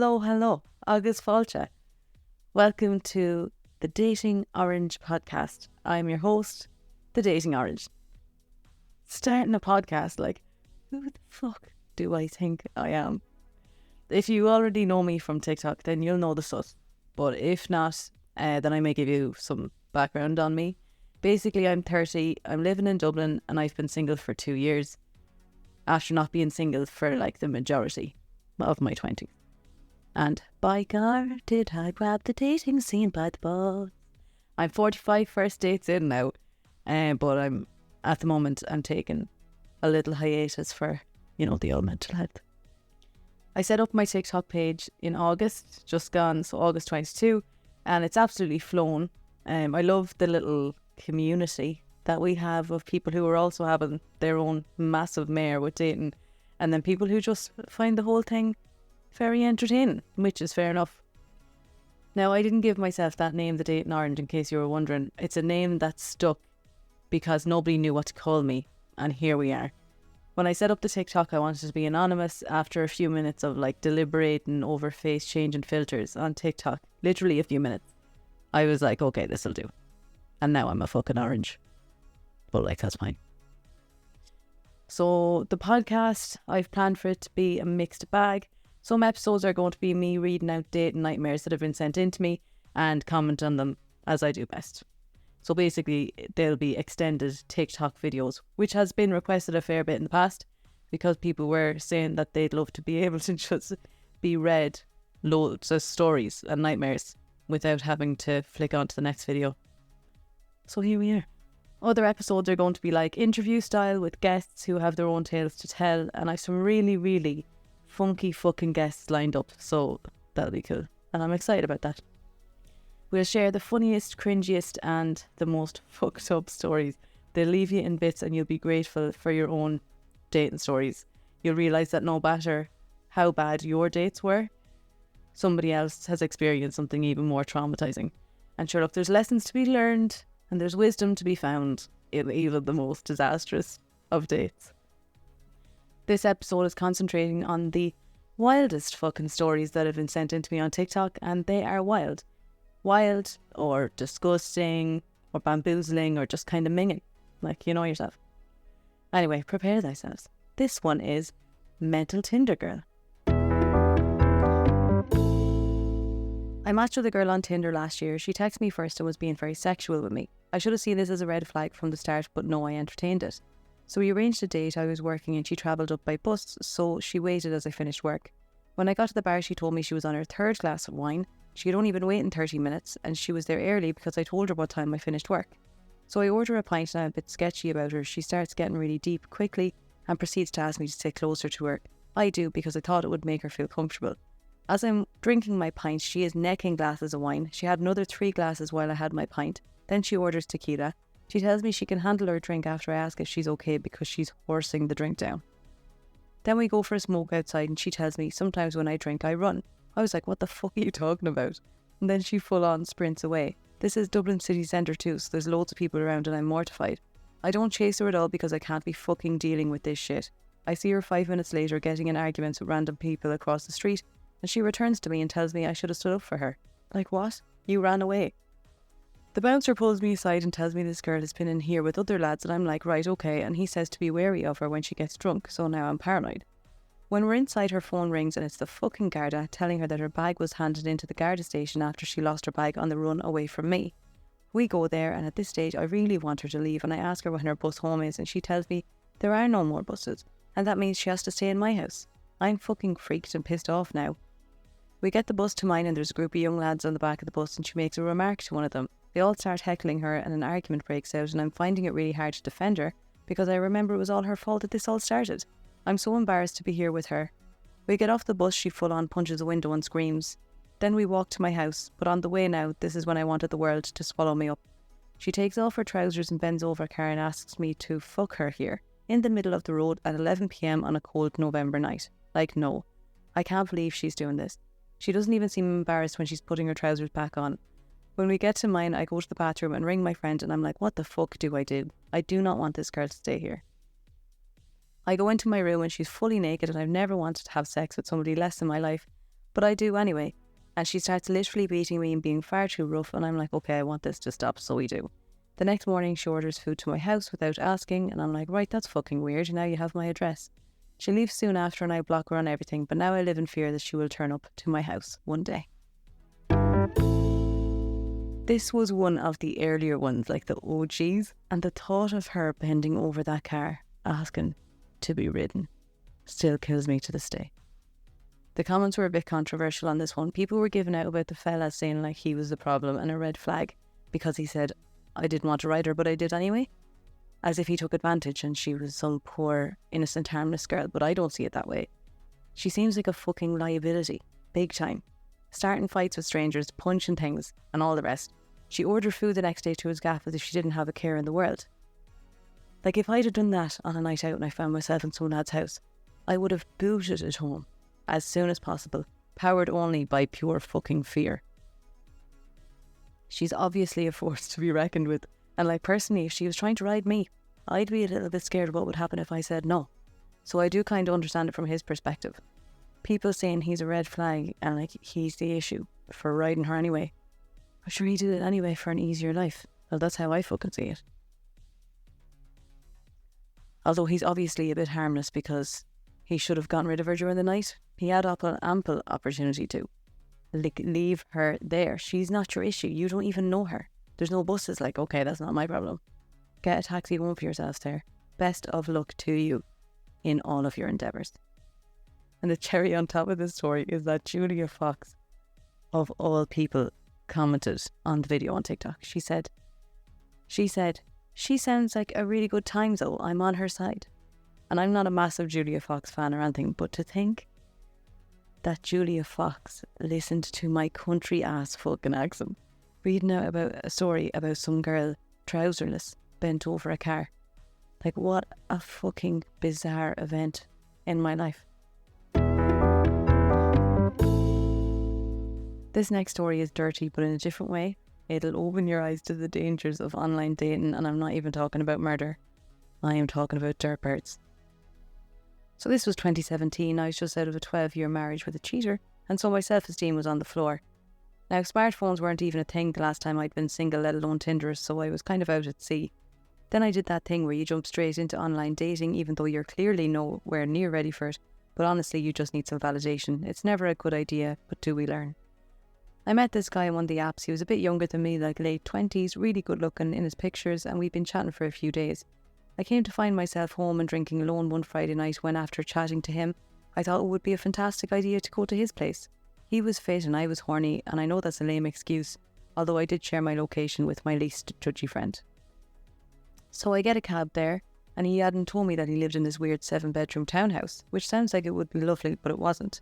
Hello, Agus Falcha. Welcome to the Dating Orange podcast. I'm your host, the Dating Orange. Starting a podcast, like, who the fuck do I think I am? If you already know me from TikTok, then you'll know the sus. But if not, then I may give you some background on me. Basically, I'm 30, I'm living in Dublin, and I've been single for 2 years, after not being single for like the majority of my 20s. And by God, did I grab the dating scene by the balls. I'm 45 first dates in now, but at the moment I'm taking a little hiatus for, the old mental health. I set up my TikTok page in August, just gone, so August 22, and it's absolutely flown. I love the little community that we have of people who are also having their own massive mare with dating, and then people who just find the whole thing very entertaining, which is fair enough. Now, I didn't give myself that name, the Dating Orange, in case you were wondering. It's a name that stuck because nobody knew what to call me, and here we are. When I set up the TikTok, I wanted to be anonymous. After a few minutes of deliberating over face changing filters on TikTok, literally a few minutes, I was like, okay, this'll do. And now I'm a fucking orange. But that's fine. So the podcast, I've planned for it to be a mixed bag. Some episodes are going to be me reading out dating nightmares that have been sent in to me and comment on them as I do best. So basically, they'll be extended TikTok videos, which has been requested a fair bit in the past because people were saying that they'd love to be able to just be read loads of stories and nightmares without having to flick on to the next video. So here we are. Other episodes are going to be like interview style with guests who have their own tales to tell, and I have some really, really funky fucking guests lined up, so that'll be cool, and I'm excited about that. We'll share the funniest, cringiest and the most fucked up stories. They'll leave you in bits and you'll be grateful for your own dating stories. You'll realise that no matter how bad your dates were, somebody else has experienced something even more traumatising. And sure, look, there's lessons to be learned and there's wisdom to be found in even the most disastrous of dates. This episode is concentrating on the wildest fucking stories that have been sent in to me on TikTok, and they are wild. Wild or disgusting or bamboozling or just kind of minging. You know yourself. Anyway, prepare thyselves. This one is Mental Tinder Girl. I matched with a girl on Tinder last year. She texted me first and was being very sexual with me. I should have seen this as a red flag from the start, but no, I entertained it. So we arranged a date. I was working and she travelled up by bus, so she waited as I finished work. When I got to the bar, she told me she was on her third glass of wine. She had only been waiting 30 minutes and she was there early because I told her what time I finished work. So I order a pint and I'm a bit sketchy about her. She starts getting really deep quickly and proceeds to ask me to sit closer to her. I do because I thought it would make her feel comfortable. As I'm drinking my pint, she is necking glasses of wine. She had another 3 glasses while I had my pint. Then she orders tequila. She tells me she can handle her drink after I ask if she's okay because she's horsing the drink down. Then we go for a smoke outside and she tells me sometimes when I drink I run. I was like, what the fuck are you talking about? And then she full on sprints away. This is Dublin city centre too, so there's loads of people around and I'm mortified. I don't chase her at all because I can't be fucking dealing with this shit. I see her 5 minutes later getting in arguments with random people across the street and she returns to me and tells me I should have stood up for her. Like, what? You ran away. The bouncer pulls me aside and tells me this girl has been in here with other lads and I'm like, right, okay, and he says to be wary of her when she gets drunk, so now I'm paranoid. When we're inside, her phone rings and it's the fucking Garda telling her that her bag was handed into the Garda station after she lost her bag on the run away from me. We go there and at this stage I really want her to leave and I ask her when her bus home is and she tells me there are no more buses and that means she has to stay in my house. I'm fucking freaked and pissed off now. We get the bus to mine and there's a group of young lads on the back of the bus and she makes a remark to one of them. They all start heckling her and an argument breaks out and I'm finding it really hard to defend her because I remember it was all her fault that this all started. I'm so embarrassed to be here with her. We get off the bus, she full on punches a window and screams. Then we walk to my house, but on the way now, this is when I wanted the world to swallow me up. She takes off her trousers and bends over a car and asks me to fuck her here, in the middle of the road at 11 p.m. on a cold November night. No. I can't believe she's doing this. She doesn't even seem embarrassed when she's putting her trousers back on. When we get to mine, I go to the bathroom and ring my friend and I'm like, what the fuck do? I do not want this girl to stay here. I go into my room and she's fully naked and I've never wanted to have sex with somebody less in my life. But I do anyway. And she starts literally beating me and being far too rough, and I'm like, okay, I want this to stop, so we do. The next morning she orders food to my house without asking, and I'm like, right, that's fucking weird, now you have my address. She leaves soon after and I block her on everything, but now I live in fear that she will turn up to my house one day. This was one of the earlier ones, like the OGs, and the thought of her bending over that car, asking to be ridden, still kills me to this day. The comments were a bit controversial on this one. People were giving out about the fella, saying like he was the problem and a red flag because he said, I didn't want to ride her, but I did anyway. As if he took advantage and she was some poor, innocent, harmless girl, but I don't see it that way. She seems like a fucking liability, big time. Starting fights with strangers, punching things, and all the rest. She ordered food the next day to his gaff as if she didn't have a care in the world. Like, if I'd have done that on a night out and I found myself in some lad's house, I would have booted it home as soon as possible, powered only by pure fucking fear. She's obviously a force to be reckoned with, and like personally, if she was trying to ride me, I'd be a little bit scared of what would happen if I said no. So I do kind of understand it from his perspective. People saying he's a red flag and like he's the issue for riding her anyway. I'm sure he did it anyway for an easier life. Well, that's how I fucking see it. Although he's obviously a bit harmless because he should have gotten rid of her during the night. He had ample opportunity to. Leave her there. She's not your issue. You don't even know her. There's no buses. Like, okay, that's not my problem. Get a taxi home for yourselves there. Best of luck to you in all of your endeavours. And the cherry on top of this story is that Julia Fox, of all people, commented on the video on TikTok. She said, she sounds like a really good time though. I'm on her side. And I'm not a massive Julia Fox fan or anything, but to think that Julia Fox listened to my country ass fucking accent reading out about a story about some girl trouserless bent over a car. Like, what a fucking bizarre event in my life. This next story is dirty, but in a different way. It'll open your eyes to the dangers of online dating, and I'm not even talking about murder. I am talking about dirtbirds. So this was 2017. I was just out of a 12-year marriage with a cheater, and so my self-esteem was on the floor. Now, smartphones weren't even a thing the last time I'd been single, let alone Tinder, so I was kind of out at sea. Then I did that thing where you jump straight into online dating, even though you're clearly nowhere near ready for it, but honestly, you just need some validation. It's never a good idea, but do we learn? I met this guy on one of the apps. He was a bit younger than me, like late 20s, really good looking in his pictures, and we'd been chatting for a few days. I came to find myself home and drinking alone one Friday night when, after chatting to him, I thought it would be a fantastic idea to go to his place. He was fit and I was horny, and I know that's a lame excuse, although I did share my location with my least judgy friend. So I get a cab there, and he hadn't told me that he lived in this weird 7-bedroom townhouse, which sounds like it would be lovely, but it wasn't.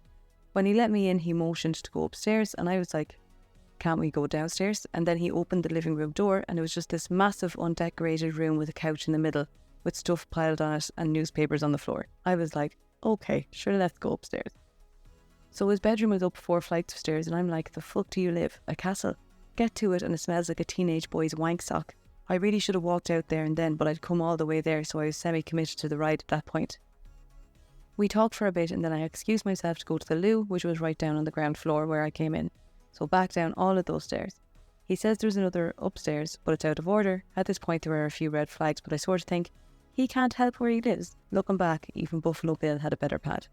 When he let me in, he motioned to go upstairs, and I was like, can't we go downstairs? And then he opened the living room door, and it was just this massive undecorated room with a couch in the middle, with stuff piled on it and newspapers on the floor. I was like, okay, sure, let's go upstairs. So his bedroom was up 4 flights of stairs, and I'm like, the fuck do you live? A castle? Get to it, and it smells like a teenage boy's wank sock. I really should have walked out there and then, but I'd come all the way there, so I was semi-committed to the ride at that point. We talked for a bit, and then I excused myself to go to the loo, which was right down on the ground floor where I came in. So back down all of those stairs. He says there's another upstairs, but it's out of order. At this point there were a few red flags, but I sort of think, he can't help where he lives. Looking back, even Buffalo Bill had a better pad.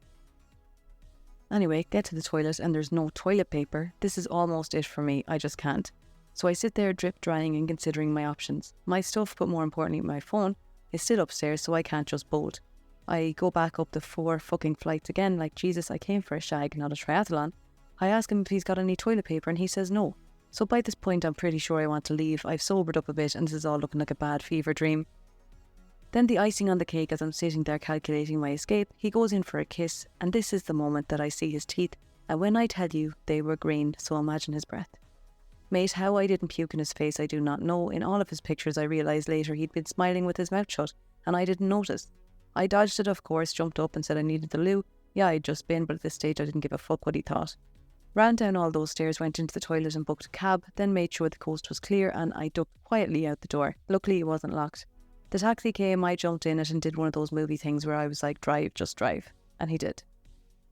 Anyway, get to the toilet and there's no toilet paper. This is almost it for me, I just can't. So I sit there drip drying and considering my options. My stuff, but more importantly my phone, is still upstairs, so I can't just bolt. I go back up the 4 fucking flights again, like, Jesus, I came for a shag, not a triathlon. I ask him if he's got any toilet paper and he says no. So by this point I'm pretty sure I want to leave. I've sobered up a bit and this is all looking like a bad fever dream. Then the icing on the cake, as I'm sitting there calculating my escape, he goes in for a kiss, and this is the moment that I see his teeth, and when I tell you, they were green, so imagine his breath. Mate, how I didn't puke in his face I do not know. In all of his pictures I realised later he'd been smiling with his mouth shut, and I didn't notice. I dodged it, of course, jumped up and said I needed the loo. Yeah, I'd just been, but at this stage I didn't give a fuck what he thought. Ran down all those stairs, went into the toilet and booked a cab, then made sure the coast was clear, and I ducked quietly out the door. Luckily it wasn't locked. The taxi came, I jumped in it and did one of those movie things where I was like, drive, just drive. And he did.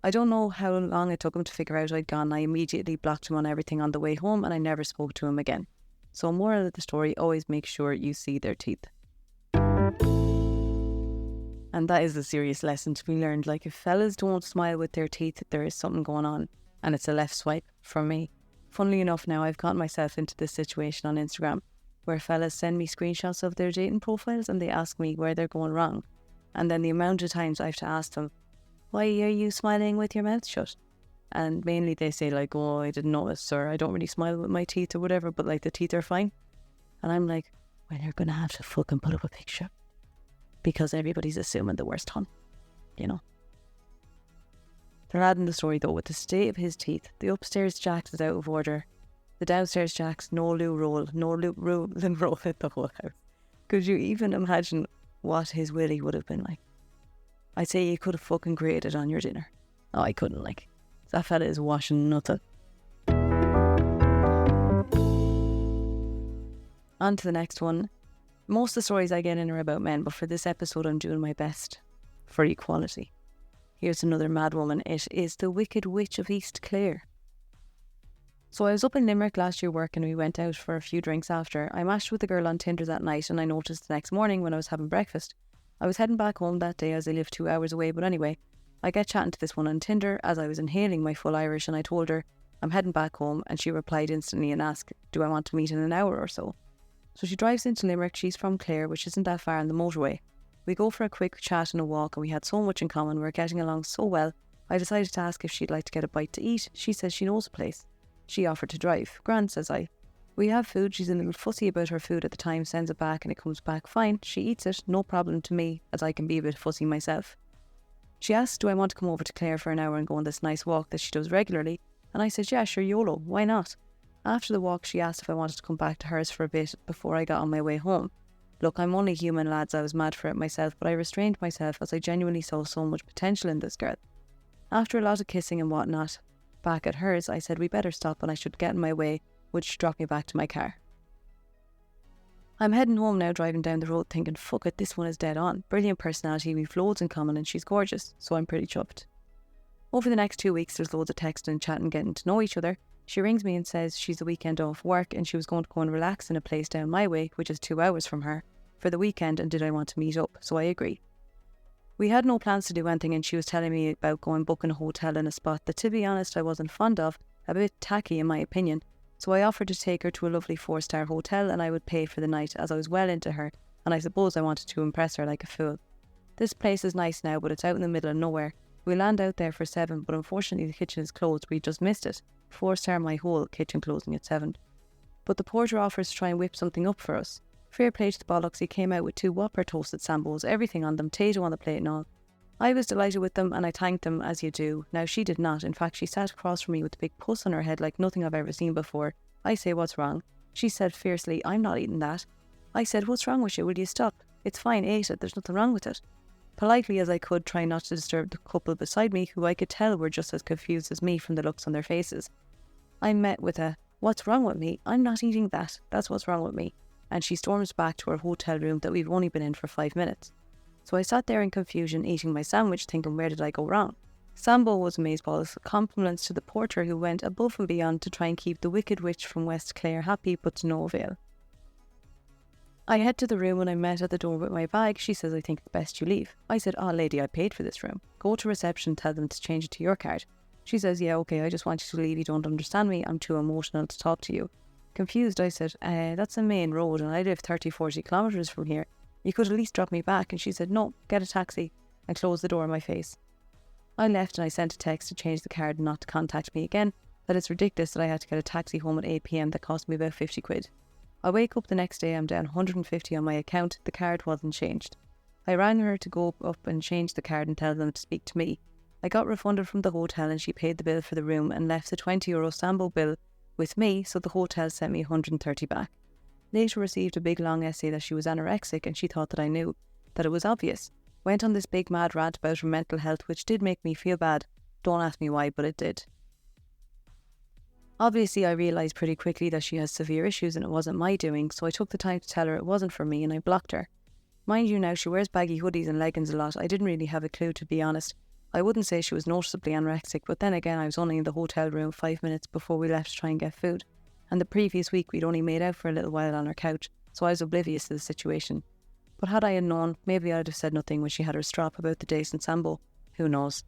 I don't know how long it took him to figure out I'd gone. I immediately blocked him on everything on the way home and I never spoke to him again. So moral of the story, always make sure you see their teeth. And that is a serious lesson to be learned. Like, if fellas don't smile with their teeth, there is something going on. And it's a left swipe from me. Funnily enough, now I've gotten myself into this situation on Instagram where fellas send me screenshots of their dating profiles and they ask me where they're going wrong. And then the amount of times I have to ask them, why are you smiling with your mouth shut? And mainly they say like, oh, I didn't notice, or I don't really smile with my teeth or whatever, but like the teeth are fine. And I'm like, well, you're going to have to fucking put up a picture. Because everybody's assuming the worst on, you know. They're adding the story though, with the state of his teeth, the upstairs jacks is out of order. The downstairs jacks, no loop roll in the whole house. Could you even imagine what his willy would have been like? I'd say you could have fucking graded on your dinner. Oh, I couldn't, like. That fella is washing nothing. On to the next one. Most of the stories I get in are about men, but for this episode I'm doing my best for equality. Here's another mad woman. It is the Wicked Witch of East Clare. So I was up in Limerick last year working and we went out for a few drinks after. I matched with a girl on Tinder that night and I noticed the next morning when I was having breakfast. I was heading back home that day as I live 2 hours away, but anyway, I get chatting to this one on Tinder as I was inhaling my full Irish and I told her I'm heading back home and she replied instantly and asked, do I want to meet in an hour or so? So she drives into Limerick. She's from Clare, which isn't that far on the motorway. We go for a quick chat and a walk and we had so much in common. We were getting along so well. I decided to ask if she'd like to get a bite to eat. She says she knows a place. She offered to drive. Grand, says I. We have food. She's a little fussy about her food at the time, sends it back and it comes back fine. She eats it, no problem to me, as I can be a bit fussy myself. She asks, do I want to come over to Clare for an hour and go on this nice walk that she does regularly? And I said, yeah, sure, YOLO, why not? After the walk, she asked if I wanted to come back to hers for a bit before I got on my way home. Look, I'm only human, lads. I was mad for it myself, but I restrained myself as I genuinely saw so much potential in this girl. After a lot of kissing and whatnot, back at hers, I said we better stop and I should get in my way, which dropped me back to my car. I'm heading home now, driving down the road thinking, fuck it, this one is dead on. Brilliant personality, we've loads in common and she's gorgeous, so I'm pretty chuffed. Over the next 2 weeks, there's loads of texting and chatting, getting to know each other. She rings me and says she's a weekend off work and she was going to go and relax in a place down my way, which is 2 hours from her, for the weekend, and did I want to meet up, so I agree. We had no plans to do anything and she was telling me about going booking a hotel in a spot that, to be honest, I wasn't fond of, a bit tacky in my opinion, so I offered to take her to a lovely 4-star hotel and I would pay for the night as I was well into her, and I suppose I wanted to impress her like a fool. This place is nice now, but it's out in the middle of nowhere. We land out there for 7, but unfortunately the kitchen is closed. We just missed it. 4-star my whole, kitchen closing at 7. But the porter offers to try and whip something up for us. Fair play to the bollocks, he came out with 2 Whopper toasted sambos, everything on them, tato on the plate and all. I was delighted with them and I thanked them as you do. Now she did not. In fact, she sat across from me with a big puss on her head like nothing I've ever seen before. I say, what's wrong? She said fiercely, I'm not eating that. I said, what's wrong with you? Will you stop? It's fine, ate it, there's nothing wrong with it. Politely as I could, trying not to disturb the couple beside me, who I could tell were just as confused as me from the looks on their faces. I met with a, what's wrong with me? I'm not eating that. That's what's wrong with me. And she storms back to her hotel room that we've only been in for 5 minutes. So I sat there in confusion, eating my sandwich, thinking, where did I go wrong? Sambo was amazeballs, compliments to the porter who went above and beyond to try and keep the Wicked Witch from West Clare happy, but to no avail. I head to the room and I met at the door with my bag. She says, I think it's best you leave. I said, oh lady, I paid for this room. Go to reception, tell them to change it to your card. She says, yeah, okay, I just want you to leave. You don't understand me. I'm too emotional to talk to you. Confused, I said, that's a main road and I live 30-40 kilometres from here. You could at least drop me back. And she said, no, get a taxi, and closed the door in my face. I left and I sent a text to change the card and not to contact me again, that it's ridiculous that I had to get a taxi home at 8 p.m. that cost me about 50 quid. I wake up the next day, I'm down 150 on my account, the card wasn't changed. I rang her to go up and change the card and tell them to speak to me. I got refunded from the hotel and she paid the bill for the room and left the €20 Sambo bill with me, so the hotel sent me 130 back. Later received a big long essay that she was anorexic and she thought that I knew, that it was obvious. Went on this big mad rant about her mental health, which did make me feel bad. Don't ask me why, but it did. Obviously, I realised pretty quickly that she has severe issues and it wasn't my doing, so I took the time to tell her it wasn't for me and I blocked her. Mind you now, she wears baggy hoodies and leggings a lot. I didn't really have a clue, to be honest. I wouldn't say she was noticeably anorexic, but then again, I was only in the hotel room 5 minutes before we left to try and get food. And the previous week, we'd only made out for a little while on her couch, so I was oblivious to the situation. But had I known, maybe I'd have said nothing when she had her strap about the days in Sambo. Who knows?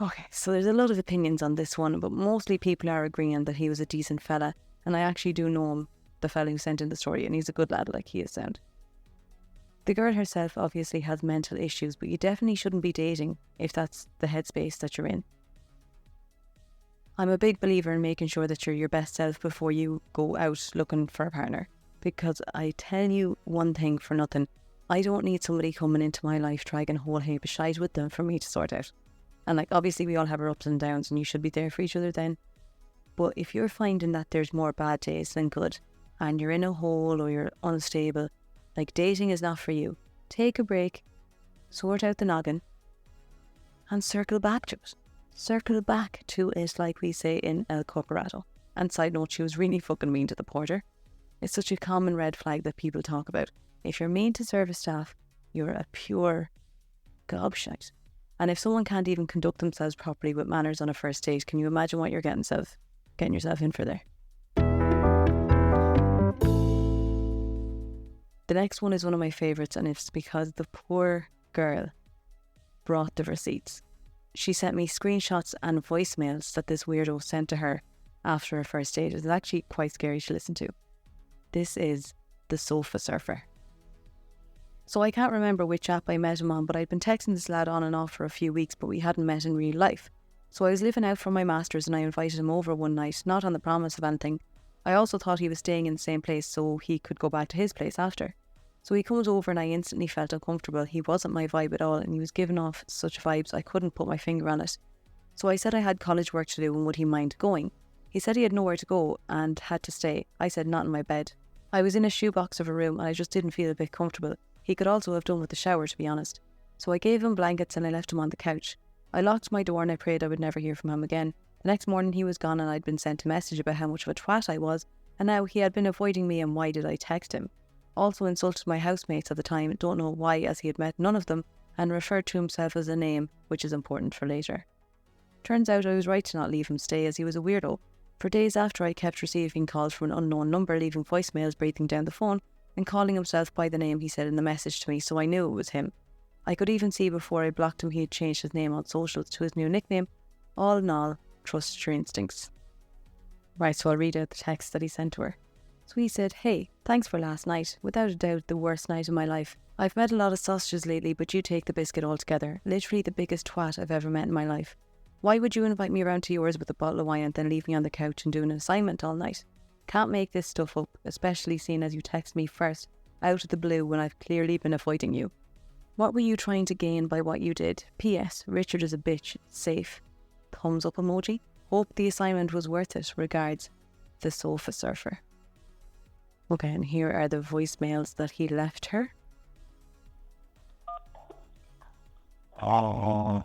Okay, so there's a lot of opinions on this one, but mostly people are agreeing that he was a decent fella, and I actually do know him, the fella who sent in the story, and he's a good lad, like he is sound. The girl herself obviously has mental issues, but you definitely shouldn't be dating if that's the headspace that you're in. I'm a big believer in making sure that you're your best self before you go out looking for a partner, because I tell you one thing for nothing, I don't need somebody coming into my life dragging a whole heap of shite with them for me to sort out. And like, obviously we all have our ups and downs and you should be there for each other then. But if you're finding that there's more bad days than good, and you're in a hole or you're unstable, like, dating is not for you. Take a break, sort out the noggin, and circle back to it. Circle back to it, like we say in El Corporato. And side note, she was really fucking mean to the porter. It's such a common red flag that people talk about. If you're mean to service staff, you're a pure gobshite. And if someone can't even conduct themselves properly with manners on a first date, can you imagine what you're getting yourself in for there? The next one is one of my favourites, and it's because the poor girl brought the receipts. She sent me screenshots and voicemails that this weirdo sent to her after her first date. It's actually quite scary to listen to. This is the sofa surfer. So I can't remember which app I met him on, but I'd been texting this lad on and off for a few weeks, but we hadn't met in real life. So I was living out for my masters and I invited him over one night, not on the promise of anything. I also thought he was staying in the same place so he could go back to his place after. So he comes over and I instantly felt uncomfortable. He wasn't my vibe at all and he was giving off such vibes I couldn't put my finger on it. So I said I had college work to do and would he mind going? He said he had nowhere to go and had to stay. I said not in my bed. I was in a shoebox of a room and I just didn't feel a bit comfortable. He could also have done with the shower, to be honest. So I gave him blankets and I left him on the couch. I locked my door and I prayed I would never hear from him again. The next morning he was gone and I'd been sent a message about how much of a twat I was, and now he had been avoiding me and why did I text him? Also insulted my housemates at the time, don't know why as he had met none of them, and referred to himself as a name, which is important for later. Turns out I was right to not leave him stay as he was a weirdo. For days after I kept receiving calls from an unknown number, leaving voicemails breathing down the phone, and calling himself by the name he said in the message to me, so I knew it was him. I could even see before I blocked him he had changed his name on socials to his new nickname. All in all, trust your instincts. Right, so I'll read out the text that he sent to her. So he said, "Hey, thanks for last night. Without a doubt the worst night of my life. I've met a lot of sausages lately, but you take the biscuit altogether. Literally the biggest twat I've ever met in my life. Why would you invite me around to yours with a bottle of wine and then leave me on the couch and do an assignment all night? Can't make this stuff up, especially seeing as you text me first, out of the blue when I've clearly been avoiding you. What were you trying to gain by what you did? P.S. Richard is a bitch. It's safe. Thumbs up emoji. Hope the assignment was worth it. Regards, the sofa surfer." Okay, and here are the voicemails that he left her. To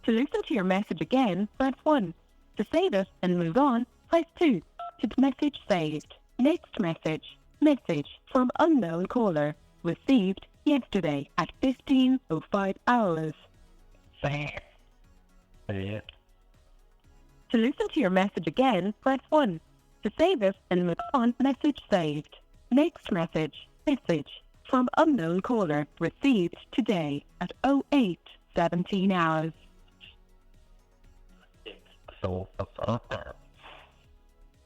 listen to your message again, press 1. To save it and move on, press 2. To message saved. Next message. Message from unknown caller. Received yesterday at 15:05 hours. To listen to your message again, press 1. To save it and move on, message saved. Next message. Message from unknown caller. Received today at 08:17 hours. To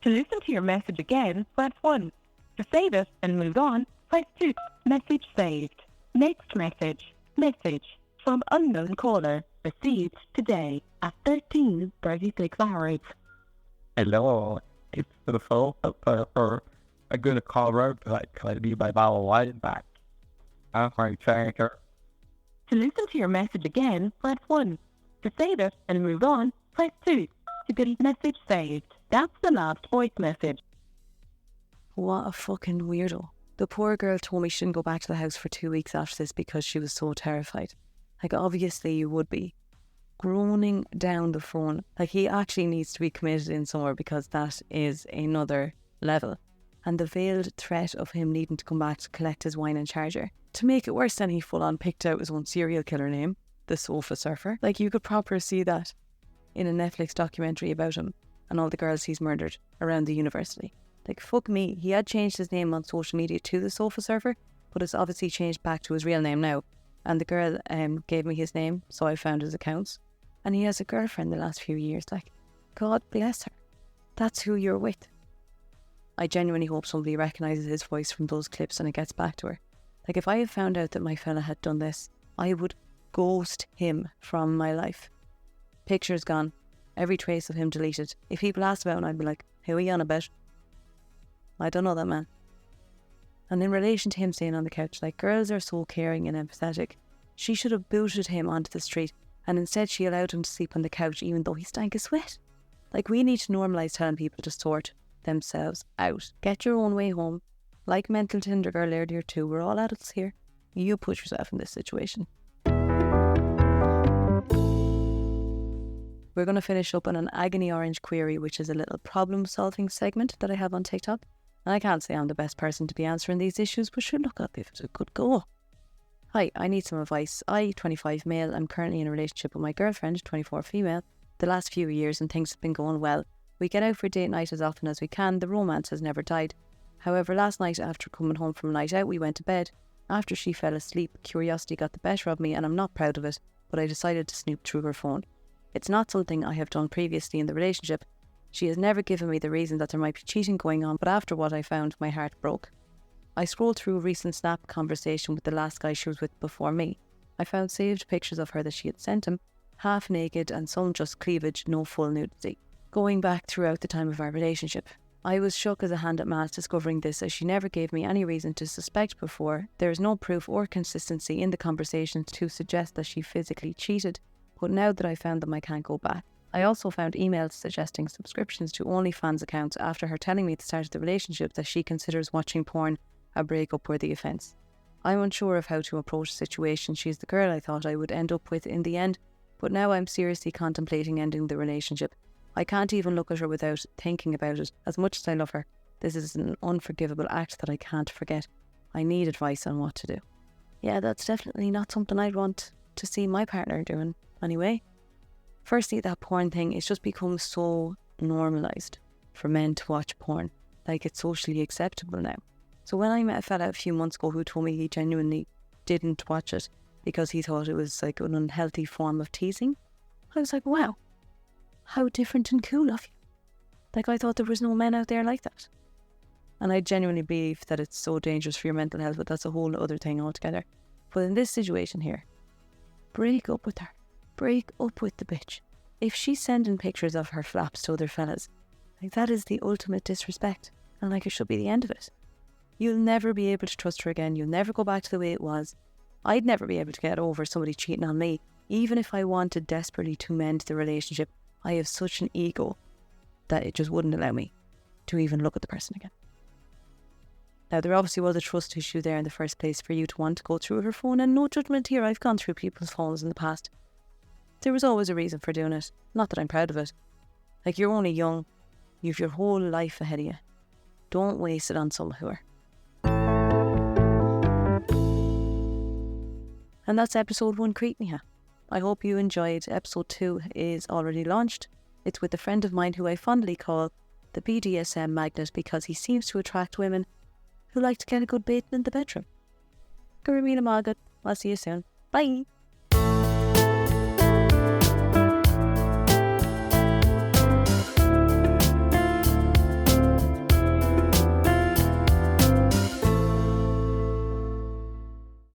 listen to your message again, press 1. To save it and move on, press 2. Message saved. Next message. Message from unknown caller. Received today at 13:36 hours. Hello, it's the phone. I'm going to call her, but can I be my bottle of wine back? I'm my tracker. To listen to your message again, press 1. To save it and move on, press 2. To get message saved. That's the last voice message. What a fucking weirdo. The poor girl told me she shouldn't go back to the house for 2 weeks after this because she was so terrified. Like, obviously you would be. groaning down the phone. Like, he actually needs to be committed in somewhere, because that is another level. And the veiled threat of him needing to come back to collect his wine and charger. To make it worse, then he full on picked out his own serial killer name, the Sofa Surfer. Like, you could proper see that in a Netflix documentary about him and all the girls he's murdered around the university. Like, fuck me, he had changed his name on social media to the Sofa Surfer, but it's obviously changed back to his real name now. And the girl gave me his name, so I found his accounts. And he has a girlfriend the last few years. Like, God bless her. That's who you're with. I genuinely hope somebody recognises his voice from those clips and it gets back to her. Like, if I had found out that my fella had done this, I would ghost him from my life. Pictures gone. Every trace of him deleted. If people asked about him, I'd be like, who are you on about? I don't know that man. And in relation to him staying on the couch, like, girls are so caring and empathetic. She should have booted him onto the street, and instead she allowed him to sleep on the couch even though he stank of sweat. Like, we need to normalise telling people to sort themselves out. Get your own way home. Like mental Tinder girl earlier too, we're all adults here. You put yourself in this situation. We're going to finish up on an agony orange query, which is a little problem solving segment that I have on TikTok. And I can't say I'm the best person to be answering these issues, but sure, look, I'll give it a good go. Hi, I need some advice. I, 25 male, I'm currently in a relationship with my girlfriend, 24 female, the last few years, and things have been going well. We get out for date night as often as we can. The romance has never died. However, last night after coming home from a night out, we went to bed. After she fell asleep, curiosity got the better of me, and I'm not proud of it, but I decided to snoop through her phone. It's not something I have done previously in the relationship. She has never given me the reason that there might be cheating going on, but after what I found, my heart broke. I scrolled through a recent Snap conversation with the last guy she was with before me. I found saved pictures of her that she had sent him, half naked and some just cleavage, no full nudity, going back throughout the time of our relationship. I was shook as a hand at mouth discovering this, as she never gave me any reason to suspect before. There is no proof or consistency in the conversations to suggest that she physically cheated, but now that I found them, I can't go back. I also found emails suggesting subscriptions to OnlyFans accounts after her telling me at the start of the relationship that she considers watching porn a breakup-worthy offence. I'm unsure of how to approach the situation. She's the girl I thought I would end up with in the end, but now I'm seriously contemplating ending the relationship. I can't even look at her without thinking about it. As much as I love her, this is an unforgivable act that I can't forget. I need advice on what to do. Yeah, that's definitely not something I'd want to see my partner doing anyway. Firstly, that porn thing, it's just become so normalised for men to watch porn. Like, it's socially acceptable now. So when I met a fella a few months ago who told me he genuinely didn't watch it because he thought it was like an unhealthy form of teasing, I was like, wow, how different and cool of you. Like, I thought there was no men out there like that. And I genuinely believe that it's so dangerous for your mental health, but that's a whole other thing altogether. But in this situation here, break up with her. Break up with the bitch. If she's sending pictures of her flaps to other fellas, like, that is the ultimate disrespect. And like, it should be the end of it. You'll never be able to trust her again. You'll never go back to the way it was. I'd never be able to get over somebody cheating on me. Even if I wanted desperately to mend the relationship, I have such an ego that it just wouldn't allow me to even look at the person again. Now, there obviously was a trust issue there in the first place for you to want to go through her phone, and no judgment here. I've gone through people's phones in the past. There was always a reason for doing it. Not that I'm proud of it. Like, you're only young. You've your whole life ahead of you. Don't waste it on some whore. And that's episode 1, Creep Me Ha. I hope you enjoyed. Episode 2 is already launched. It's with a friend of mine who I fondly call the BDSM magnet because he seems to attract women who like to get a good baiting in the bedroom. Gurumina Margaret. I'll see you soon. Bye.